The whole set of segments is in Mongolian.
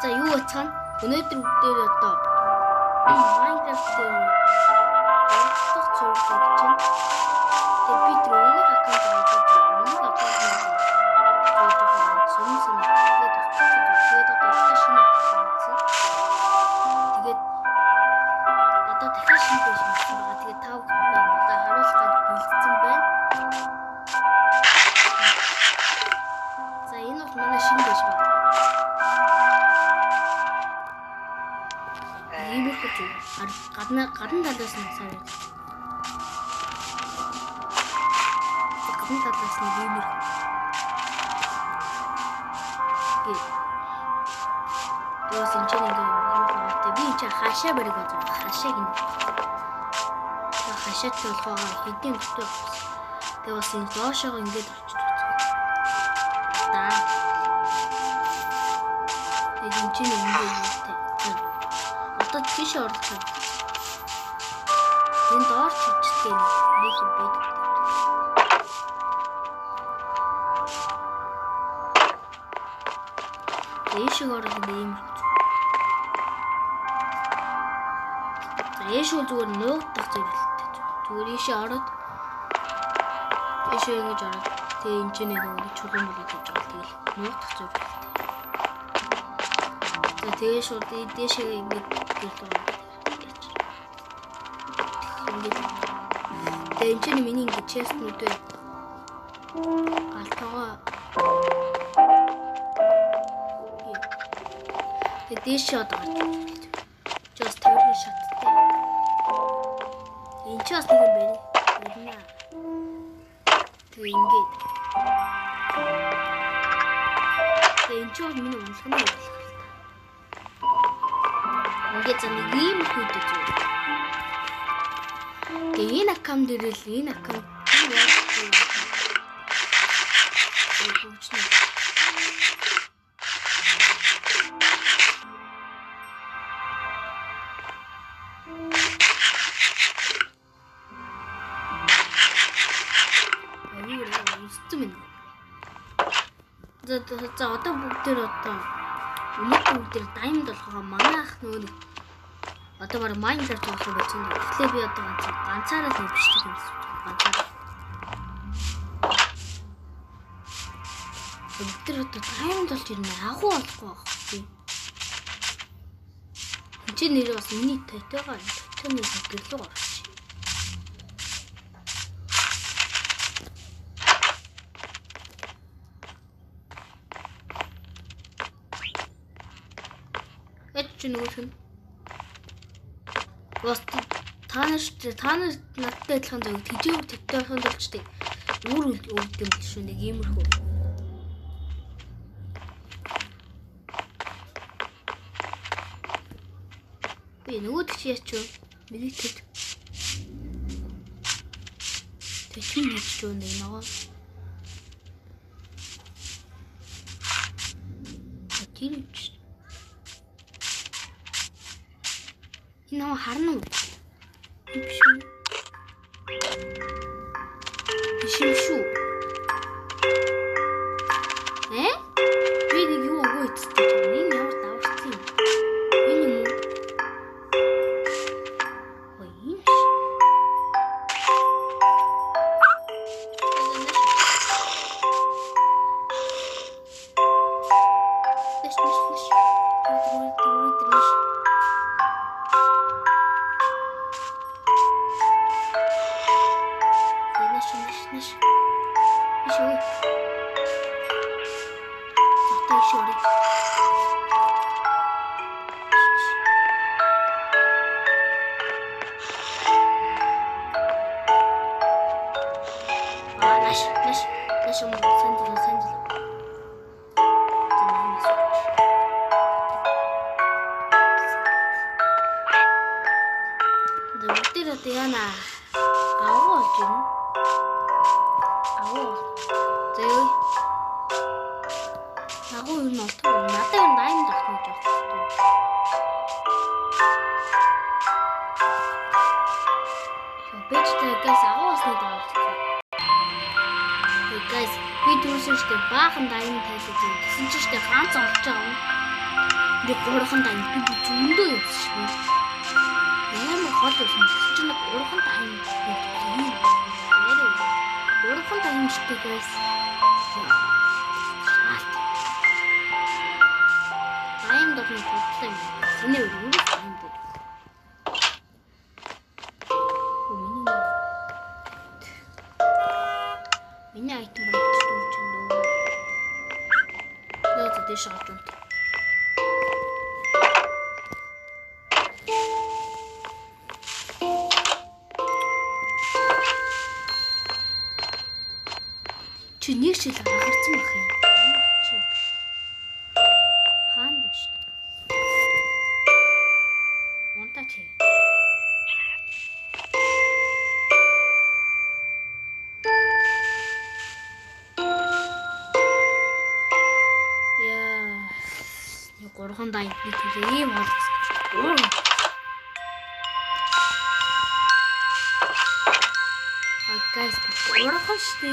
За юу бацхан өнөөдөр бүгдээр одоо Minecraft дээр оролцох зургийг чинь тэг би тэр өнөө аккаунт аваад өнөө аккаунт тэгээд одоо дахиад шинэ пэйж хийсэн байгаа. Тэгээд тав одоо харуултанд бэлдсэн байна. За энэ бол манай шинэ пэйж байна. Гадна талаас нь сая. Гадна талаас нь иймэр. Тэгээс энэ чинь ингээд би чи хашаа барих гэж байна. Хашааг нь. Хашаатай болохоор хэдийн дотор. Тэгээс энэ доошоо ингээд орчиж үзье. Даа. Энэ чинь ингээд одоо тийш орлоо. Энэ доорч ичтэй нэг юм байдаг. Ийшээ орох юм. Ийшээ зүгээр нуугдах зүйлтэй. Зүгээр ийшээ ороод ийшээ ингэж ороод тэгээ энэ ч нэг чулуун болоод гэж байгаа. Тэгэл нуугдах зүйлтэй. За тэгээ шууд дээшээ ингэж гэлээ. Тэгээ энэ ч миний ингэ честнүүдээ алтгаа дээшээ одоо just тавирын шаттай. Энэ ч бас нэг юм байна. Тэгээ ингээд. Тэгээ энэ ч миний өмсгөн байх. Ингээд нэг юм хүйдэж байна. Тэгээ энэ аккаунт дээр л энэ аккаунт За одоо бүгдээр одоо өнөөдөр бүгдээр diamond болгоо манай ах нөгөө одоо баг Minecraft болох юм байна. Тэгэхээр би одоо ганцаараа л бичдэг юм байна. Ганцаараа. Бүгдээр одоо diamond болж ирнэ. Агуу болохгүй байх би. Энд чинь нэр бас миний тайтайгаа таны гэрлөө орчих. Нөгөөх нь бас та нар надтай адилхан зөв тэжээвэр төвтэйхэн болчтой үүр өгдөм биш үү нэг иймэрхүү би нөгөөд чи яач вэ мэдээтэй тэчин хийж юу нэг нөгөө тэжээвч нөө харна уу? Биш үү? Биш шүү. Би нэг юу өгөө эцтэй. Энэ ямар даварсан юм? Энэ юм уу? Ой, юм шиг. Diana, agua chứ? Agua. Trời. Agua nó thôi, nó tên đấy mình đặt một chút. Bây giờ guys, agua sih dah. Guys, video sih sudah bahkan dah ini tadi. Sini sudah kan cocok. Нэг гурван тайм би зөндөө явсан шүү. Ямар хол байсан чинь гурван тайм юм. Гурван тайм штэ guys. Тайм дотор бодлоо юм. Синэ юу тайм бод. Миний айтем болчихсон ч юм дөө. Нөөц дэш гарсан. Чи нэг шил гаргацсан байх юм. Панд биш. Монтач. Гурван дай би төлөө ийм болс. Guys, гурван штэ.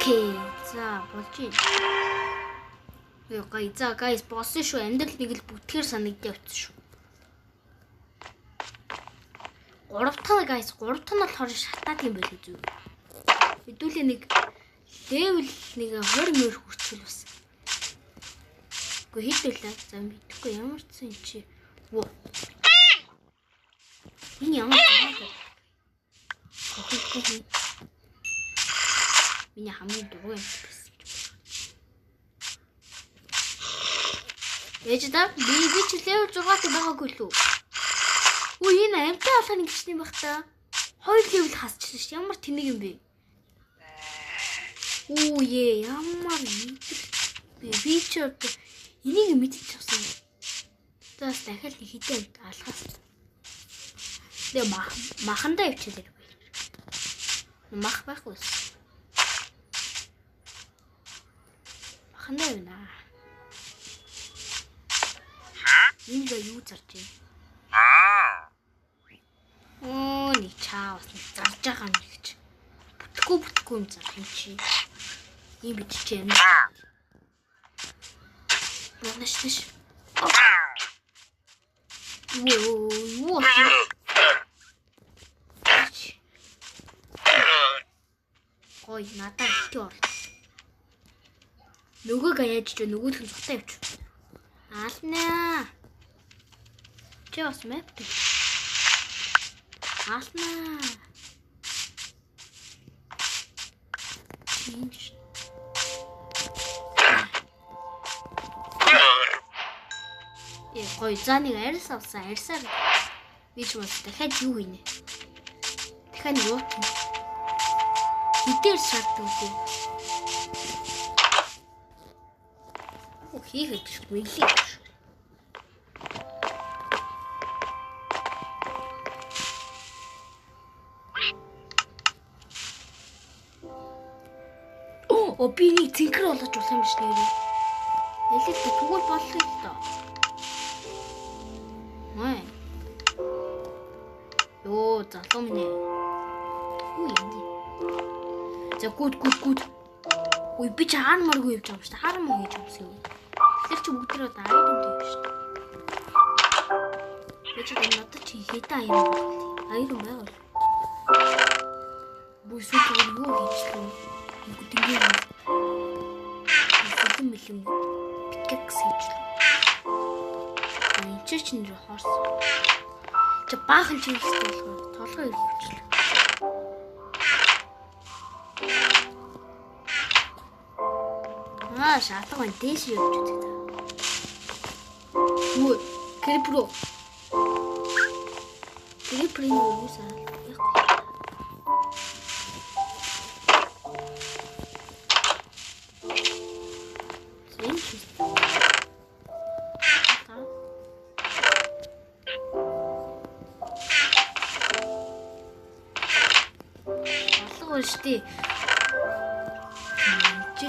Окей, за болж байна. За guys, болсон шүү. Амьдрал нэг л бүтгэр санагдаж явцсан шүү. 3 тань guys, 3 тань болохоор шатаад юм байл зү. Хэдүүлээ нэг level нэг 20 мөр хүртэл бас. Гэхдээ хэдүүлээ. За мэдхгүй ямар ч юм чи. Оо. Энэ ямар ч юм. Миний хамгийн дургүй юм гэсэн ч байна. Ээж да би ч level 6-т байгаагүй лүү. Үй энэ амтаа алхах нэг ч юм байх та. 2 level хасчихсан ш. Ямар тэнэг юм бэ? Оо ямар би ч энийг мэдчих авсан. Таас дахиад нэг хитэн алхах. Тэгээ махандаа явчихлаа. Мах байхгүй. Махандаа юу наа? Энэ юу зарж байна? Оо нэг чаавс зарж байгаа юм гэж. Бүтгэхгүй юм зарах юм чи. Ийм бичиж юм. Бонашш. Юу. Ой, надад битүү бол. Нөгөөг яаж ч нөгөөх нь цухтаа явчих. Аалнаа. Чи бас мэт. Аалнаа. Чинч. Гой зааныг арьс авсан, арьсаар би ч бас дахиад юу хийнэ. Дахиад юу гэх юм. Хитээр шаарддаг үү? Хийхэд мэдлээ. Оо би нэг цэнхэр болгож болох юм биш нэрээ. Ялээ тэгвэл болох юм даа. Май. Йоо залуу минь. Үгүй юм. За гүд. Ой би ч харамааргүй явж байгаа юм шүү дээ. Харамаа хийж юмсан юм. Тэр чи бүгдээ айдэмтэй юм шүү дээ. Би ч надад чи хитаа юм байна. Айрон байгаад. Бүсүүд юу хийчихлээ? Бүгднийг хэсэгэн мэлэн пикэкс хийчихлээ. Энд чинь нэр хорс. Чи баахан чи ихтэй болохоор толгой ирчихлээ. Шатлаг нь дээш явж үзээ. Юу? Крипро. Криприйн юу саал? Шатлаг штий. Чи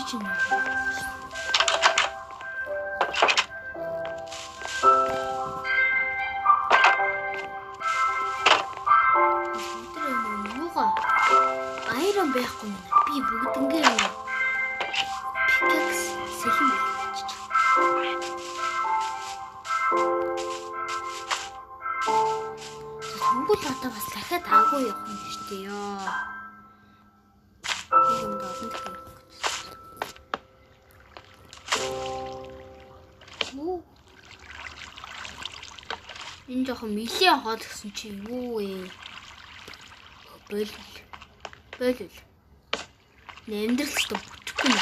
Айрон байхгүй юм. Би бүгднгээ пикэкс сэхэн хийчих. Тэнгүүл одоо бас дахиад агуу явах юм шүү дээ ёо. Би юм олон дахиад явах гэж. Энэ жоохон милийн хол гэсэн чи юу вэ? Болил. Нэмдэрлэлтэй бүчихгүй юм.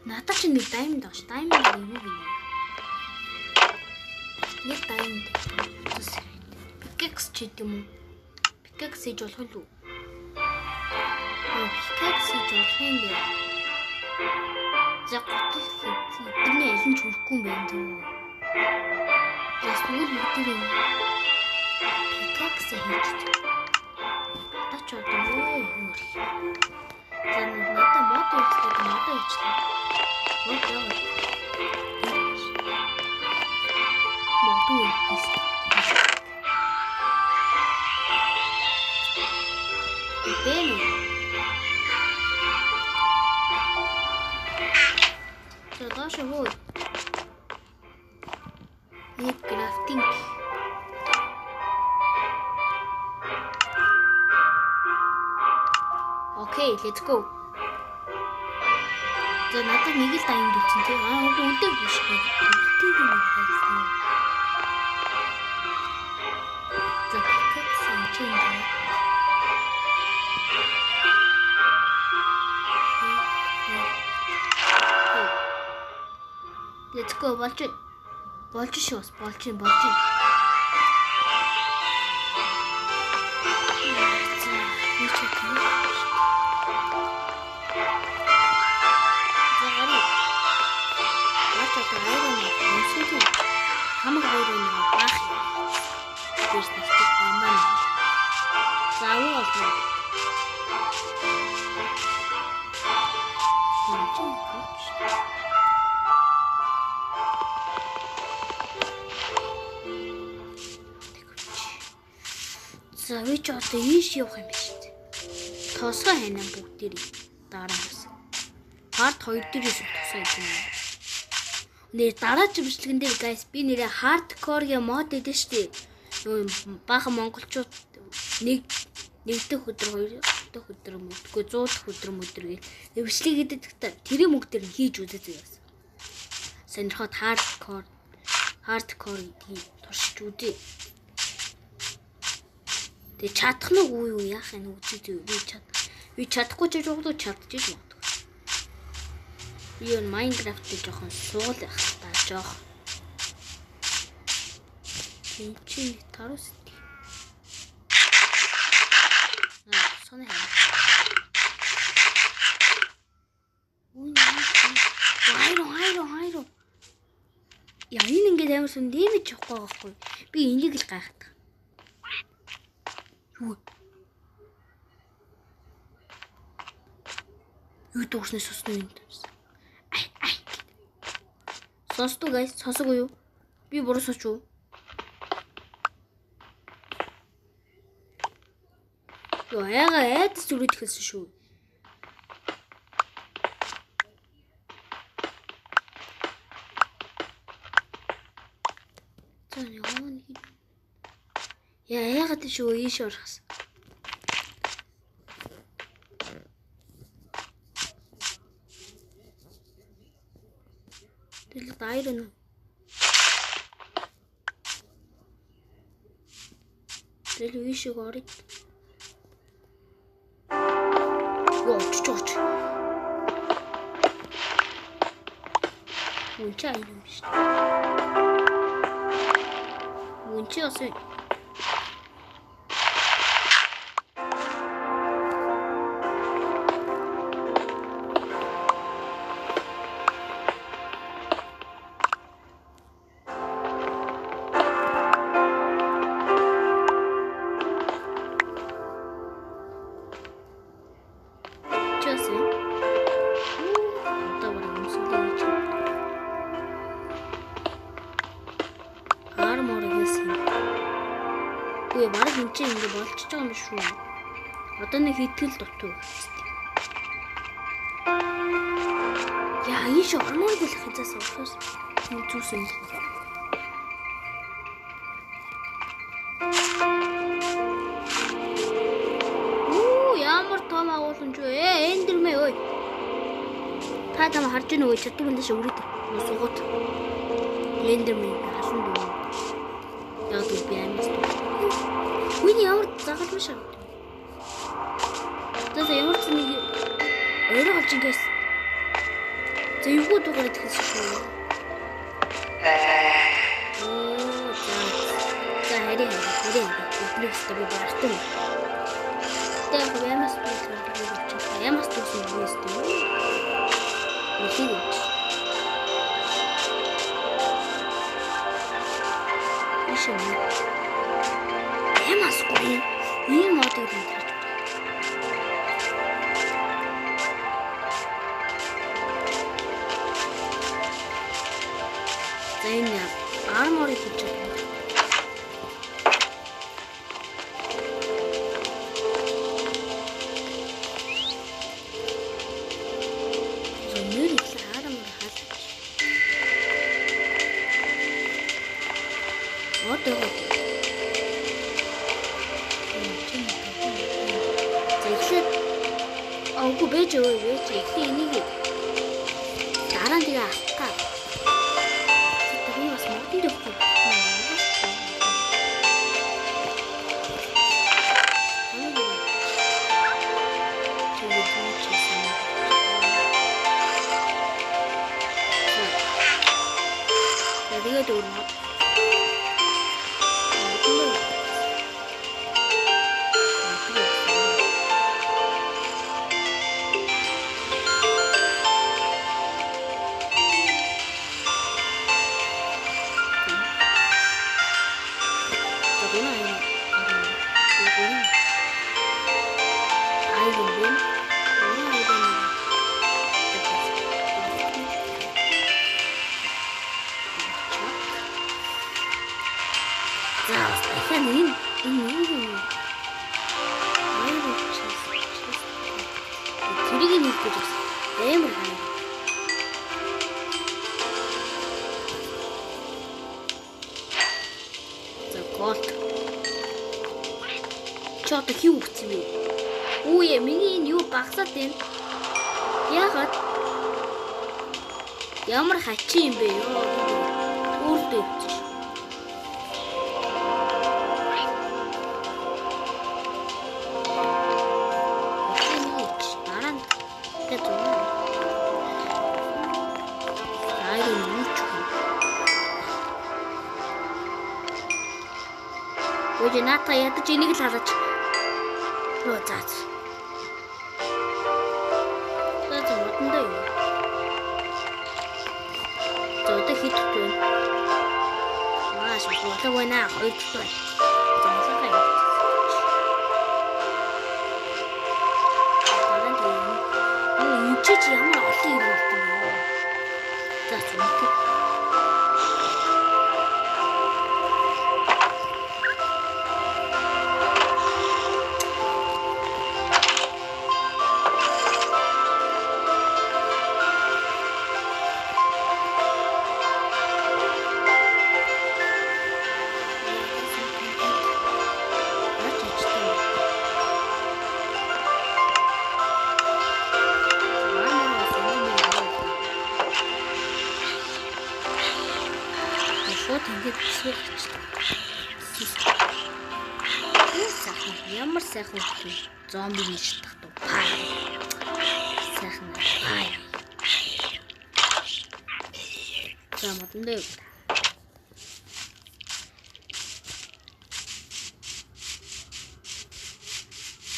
Надад ч нэг даймонд байгаа ш. Даймонд юу вэ? Нэг даймонд. Пикэкс ч гэдэг юм уу? Пикэкс хийж болох уу? Пикэкс хийж болох юм бэ? За готл хийх. Эдний аль нь ч хүрэхгүй юм байна дөө. Яс үгүй бүгдийг пикэкс хийчих. Тач одоо хөр. За надад мод хийчихлээ. Мод яа. Мод хийчихлээ. Бэн. Доош хөө. Нэг крафтинг. Окей, let's go. За надад нэг л дайнд үтсэн тийм. Үнтэй биш үү? Үнтэй юм байна. За пикэкс чинь. Let's go, болж шүү, болж. Хамаг айрын баах. Дээрс настай бамбан. Заавал олно. За би ч одоо ийш явах юм биш үү? Тосгоо ханаа бүгдээрээ дараагаас. Хард 2 дээрээс тосгоо юм. Нэр дараа чимшлэгэн дээр guys би нэрээ hardcore-ийн мод эдэн штий. Нөгөө баахан монголчууд нэг дэх өдөр 2 дэх өдөр мөдгөө 100 дэх өдөр мөдөргээ эвшлиг эдэдэгтэй тэрийн мөнгөдөр хийж үзээ заяас. Сонирхоод hardcore гэдгийг туршиж үзээ. Тэгээ чадах нь үгүй юу яах юм үзээ би чадахгүй ч жоо чадчих юм. Юу Minecraft гэж жоохон суул байх та жоох. Энд чи тарус. Сони хаа. Хайро. Яа энэ ингээд амар сон дэмэж явахгүй байхгүй. Би энийг л гайхдаг. Юу дуушнаас сусна юм дээс. Сонсдог guys, сонсоогүй юу? Би буруу сонсч юу? Яага айдас зүрээд хэлсэн шүү. Яагаад тийш ийш орохс. Тэгэл айрын. Тэгэл ийшээ орё. Чоч. Унчаа юм биш. Унчаасаа бараг энэ чинь ингэ болчихж байгаа юм шүү. Одоо нэг хитгэл дутуу. Яа, ийш ормоор гүлэх хязаас болохоос зүс юм. Ямар том агуулсан ч вэ? Эндэрмээ ой. Та там харж гэнэ ой, чаддаг юм дэше өрөөд. Нусгууд. Эндэрмээ халан дөө. Яг үгүй би амьд. Үний ямар загалмай шаа. Тэгээд ямар ч нэг өөрөө олж ингээс. За юу дуурайд хэлсэн шүү. За харин үгнээс би бартай. Тэгээд ямаас би ямаас түүсэн юм эсвэл үгүй. Ишээ. Ямаас гоо ийм модыг хийж. Зэйна армор хийж байна. Зөнөр их армор хаад. Одоо Aku bejo ini darah dia akar. Tapi mas mati deh. Jadi itu Чото хий үгцэн бэ? Үе миний энэ юу багсаад байна? Яагаад? Ямар хачин юм бэ ёо? Өөртөө явчих. Дараа нь тэгээд Ой, наата ядаж энийг л хараач. Оо заац. За модондоо юу? За одоо хит вэ? Маш болоо байна. Хоёр дахь. За сахай. Энэ чи ямар олон юм болт юм бэ? За зүгт. шууд ингэж бисгүүлчихлээ. Сайхан ямар сайхан үгүй зомби гэж тахтуу. Сайхан пай. За модондөө.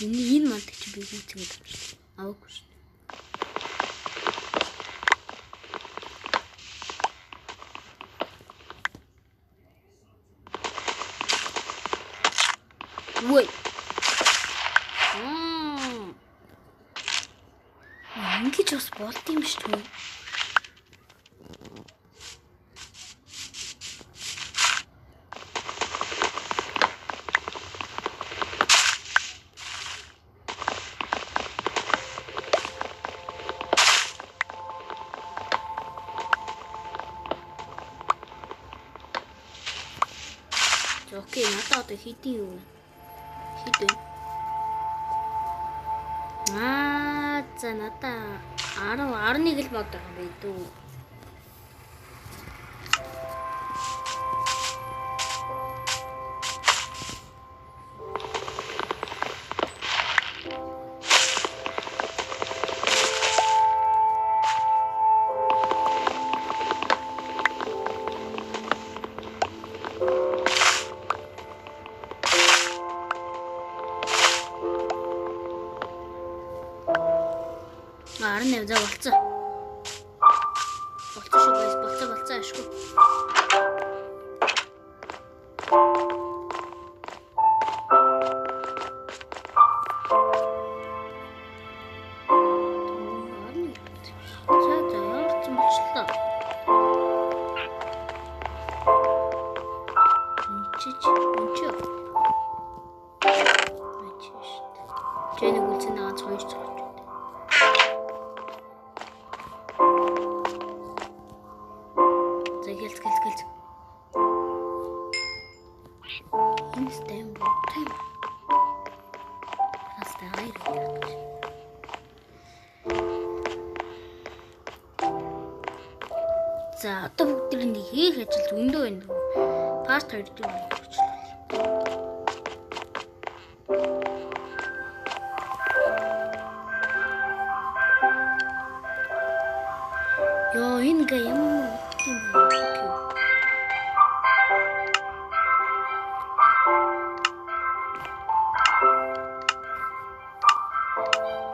Энэ манд чи би үүсгээд авчихлаа. Аваагүй шүү. Ой. Ингэж бас болд юм шүү дээ. Окей, надад одоо хийдий юу? Хийдэй. За надаа 11 л бод байгаа юм дүү. За болцоо. Болцоо шүү guys, болцоо ашгүй. За ямар ч юм болчлоо. Жэнэг үлцэн байгаа цогж цогж. Гэлц. Энэ стэм бот. Хастайр. За одоо бүгдний хийх ажил өндөө байна. Part 2 дээр болчихлоо. Ёо энэ гайм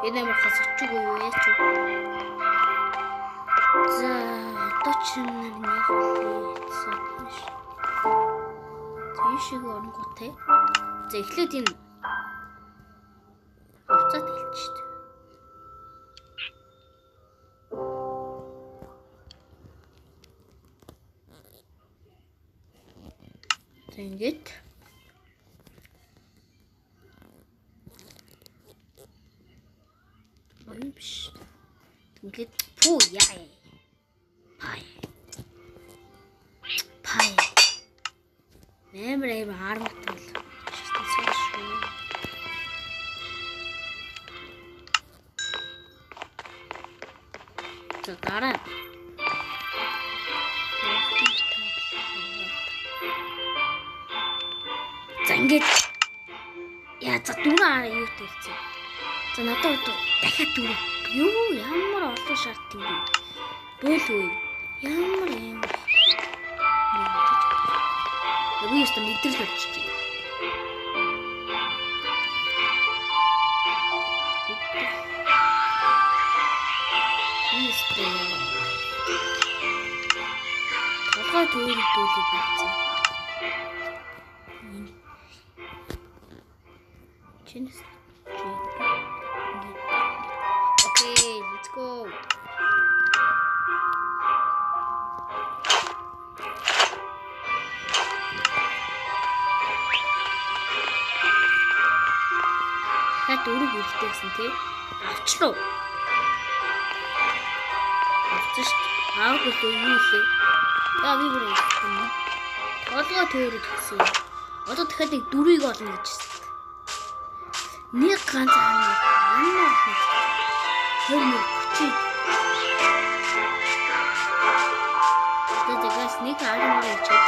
энэ ямар хасчих уу яач вэ? За одоо ч нэг хэлээч. Тийшээ оронготой. За эхлээд энэ хувцас хэлчихсэн. За ингэж биш. Ингээд пүү яа. Пай. Нэмэр арматал. За дараа. За ингээд яа за дураа юу тэгсэн. За надад дахиад дөрөв. Юу ямар олон шарт юм бэ? Бөөлөө. Ямар юм. Би өөртөө мэдрэл болчих. Толгой дүүрдүүлээд байна. Чинэс. Okay, let's go. Хат өрөг үлдээсэн тий. Авчлаа. Авчих. Аав гэлээ юу лээ? Яа би бүрээ. Толгой төөрөг гэсэн. Одоо дахиад нэг дөрвийг олно гэж байна. Нэг ганц аа. Хөрмө чи. Тэгээд нэг арамаар ичээ.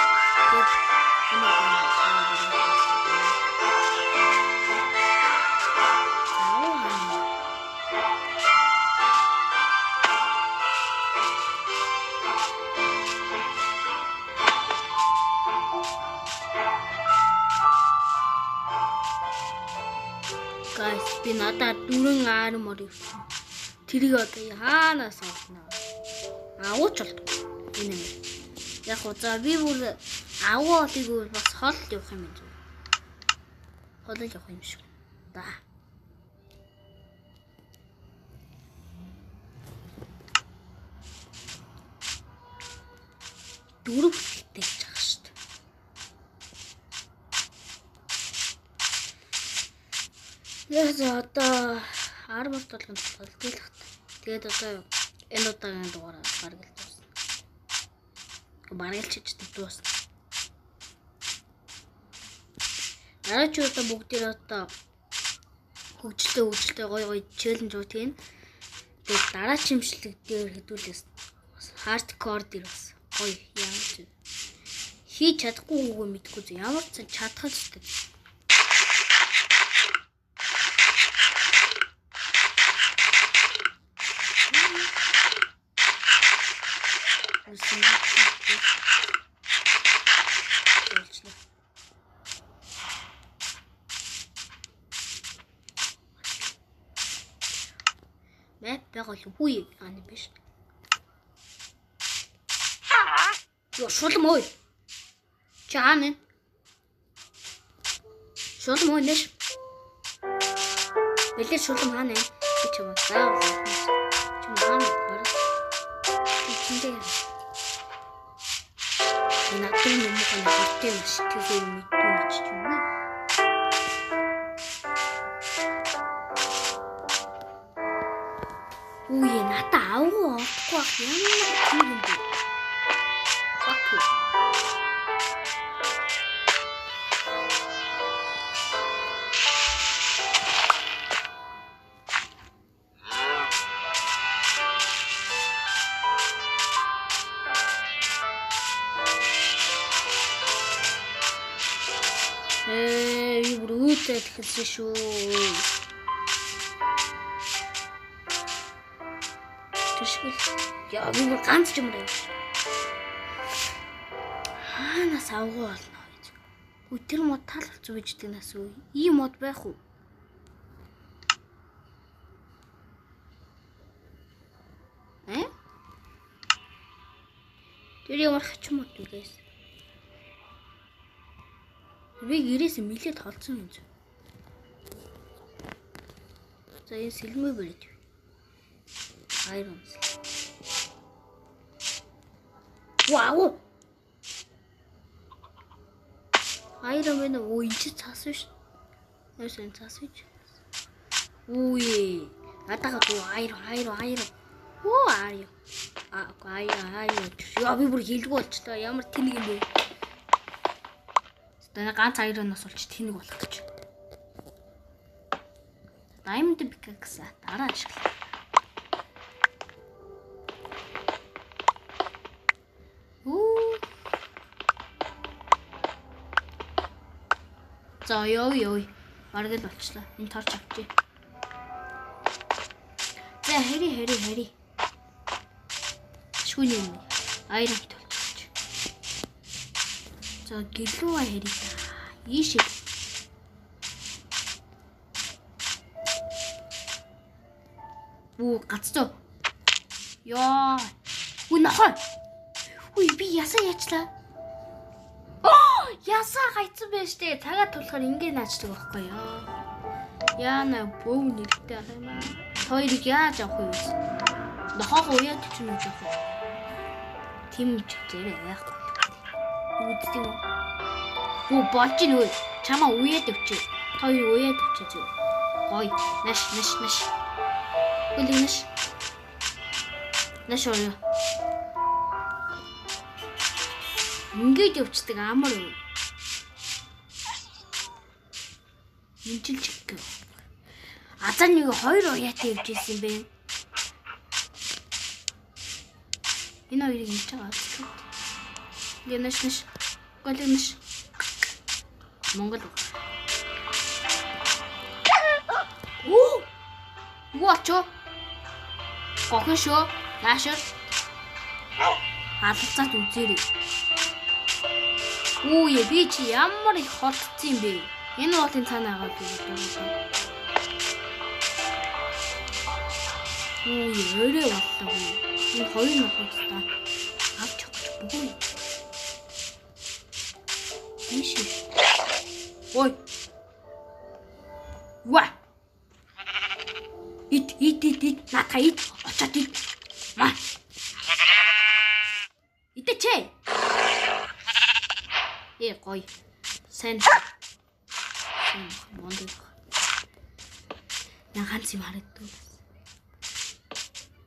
Би надад 4 армор ирсэн. Тэрийг одоо хаанаас олно? Агууч болдог. Энэ юм. Яг уу за би бүр агуулыг бас хол явах юм байна. Хол явах юм шиг. Да. Дөрөв хэлтэй гэж байгаа шүү дээ. Яг одоо 10 болгонд толгойлох. Тэгээд одоо энэ удаагийн дугаараа бараг л дуусна. Бараг л чижтэй дуусна. Дараач удаа бүгдээ одоо хөгжилтэй гой челленж уу тийм. Тэгээд дараа чимшлэг дээр хэдүүлээс хардкор дээр бас гоё яаж хийж чадахгүй үгүй мэдгүй зү ямар ч чадхаж гэдэг. Мэп байгаа л үгүй ани биш. Ёо шулм ой. Чааны. Шулм ой нэш. Бэлээ шулм хаана вэ? Би чамаа заавал. Чам хаана гараа. Чиндээ. Надад юм уу хаттай маш тийм мэдүүч юм уу? Үе надад авахгүй байх юм юм бэ? Fuck you. Brute тэгэхээр шүү. Тэшгүй. Яа би ганц ч юм байна. Хаанаас авгуу болно гэж. Өтер мод тал болцоо bijдэг нас уу? Ийм мод байх уу? Тэр ямар хач мод вэ guys? Би гэрээс мэлээд холцсон юм зү. За энэ сэлмээ бэрэж. Iron. Вау! Iron мэн оо энэ ч цаас биш. Яасан цаас биш. Үе. Атага туу Iron. Оо Iron. Iron. Яа би бүр хэлгүй болчлоо. Ямар тэнэг юм бэ? Тэний ганц Iron-оос олж тэнэг болох гэж. Diamond pickaxe дараа ашиглаа. За ёо. Бараг л болчлаа. Энэ торч авчи. За хэри. Шүүний юм. Iron толч. За гэлүү хэри. Ийшээ. Оо гацтоо. Яа. Үн нахаа. Үй би ясаа яачлаа. Ясаа гайцсан байж тээ. Цагаат тулахаар ингэ наачдаг байхгүй яа. Яана бөв нэртэй ах юм аа. Хоёрыг яаж авах вэ? Нохоо уяад ч юм уу авах. Тим ч зэрэг яах вэ? Үдтэй үү? Оо болж ийн үү? Чамаа уяад өвчээ. Хоёр уяад өвчээ зү. Гой. Наш. Үлэнэш. Наш орё. Ингээд өвчдөг амар үү? Инжилж гээ. Азар нэг хоёр уяатай явж ирсэн юм бэ. Энэ хоёрыг хийж байгаа. Янаш. Голэнэш. Монгол. Оо! Вачо. Гохошо. Наашир. Алцаад үзээрэй. Үе би чи ямар их холцсон юм бэ? Энэ уулын цаанаа агаад үү. Өрөө боллоо. Энэ хоёр ноход та авч явах бүггүй. Иш. Ой. Ва. Ит. Натаа ит. Очоод ит. Ма. Итэчээ. Гой. Сайн. Мондох. Я ганц юм харагдав.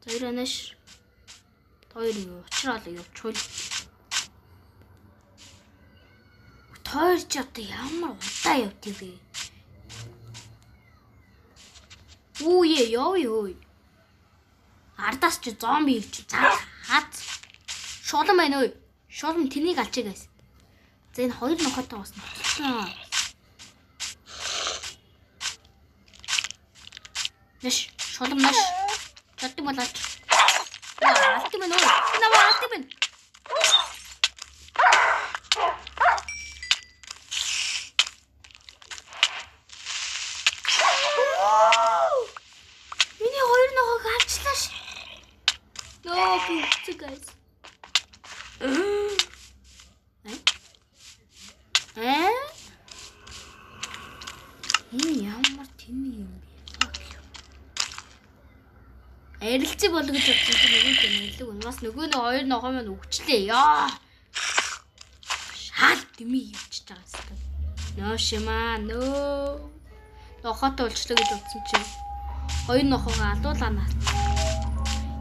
Зөөрөнөш. Тойр юу очрол явчихвал. Тойр ч одоо ямар удаа явдгийг вэ? Үе ёо. Ардаас ч зомби ивч цаа хат. Шулан байна уу? Шулан тэнийг алчиг гайс. За энэ хоёр нохотой бас ноцсон. Нэш шулан нэш. Чатти болооч. Алт юм уу? Наваа алт юм. Миний хоёр нохог алчлаа ш. Ноо бич guys. Энэ ямар тэмээ юм бэ? Арилцыг болгож бодсон чинь нөгөө тэмээлэг унаас нөгөө нэг хоёр ногоо маань өгчлээ. Яа. Шал тэмээ явчихж байгаа юм. Нөө шимаа нөө. Нохоотой уулчлаа гэж бодсон чинь хоёр нохоогоо алдуулаа наа.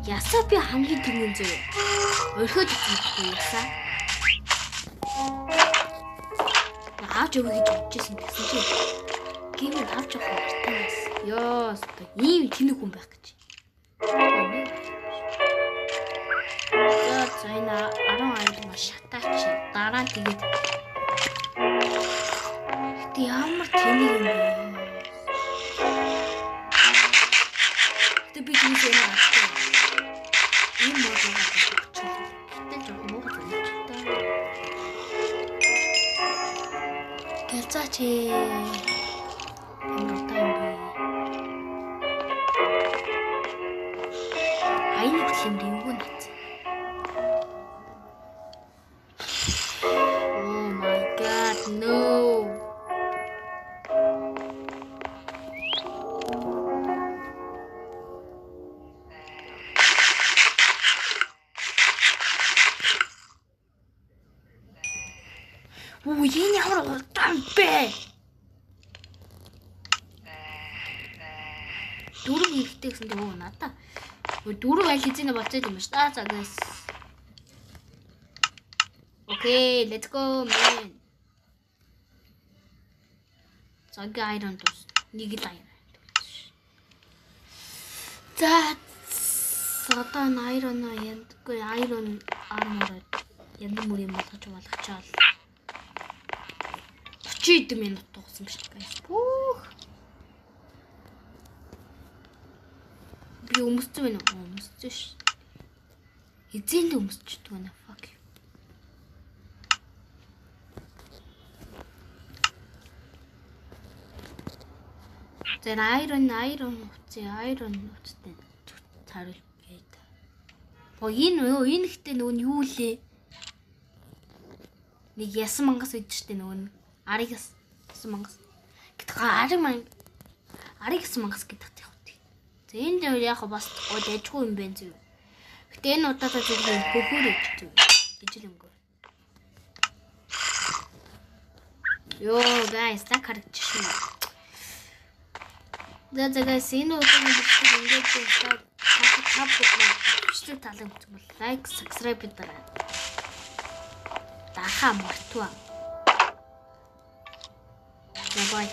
Ясаа би хамгийн тэмээ зөө. Орхиод өгөхгүй ясаа. Ааж өгье гэж бодчихсон гэсэн чинь гэмээр авч явах хэрэгтэй бас. Ёо, ийм тэнэг хүн байх гэж. За энэ 12 маш шатаач дараа нь тэгээд Тэ ямар тэнэг юм бэ? Тэ би тийш юм аа. Ийм бодлого авчих. Тэ жоо муу гэж та. Гэлцаач Oh my god, no. Oh, энэ ямар удаан бэ? Дөрөв хэрэгтэй гэсэн дээ надаа. Дөрөв аль хэзээ болцоод юм шүү дээ. За guys. Okay, let's go man. За iron тус. Нэг л iron. За одоо iron ядгүй iron armor янда мөр юм болгож болгочаал. 30 минут тугсан гэж guys. Пүүх. Би өмссөн байна уу? Өмссөн ш. Эзэн л өмсчихдээ байна. Fuck. За iron утастай царил гээд. Энэ ихтэй нөгөө юу лээ? Нэг ясан мангас үйд штэ нөгөө арыг ясан мангас. Гэтэл арыг ясан мангас гэдэг тийм. За энэ дээр яг бас дайжгүй юм байна зү. Гэтэ энэ удаадаа зүгээр хөхөр ичдэг. Ижил өнгөө. Йоо guys, та харагч шин. За guys, энэ удаагийн бичлэг ингээд та бичлэг таалагдсан бол лайк, subscribe дараа. Даха мартваа. Bye bye.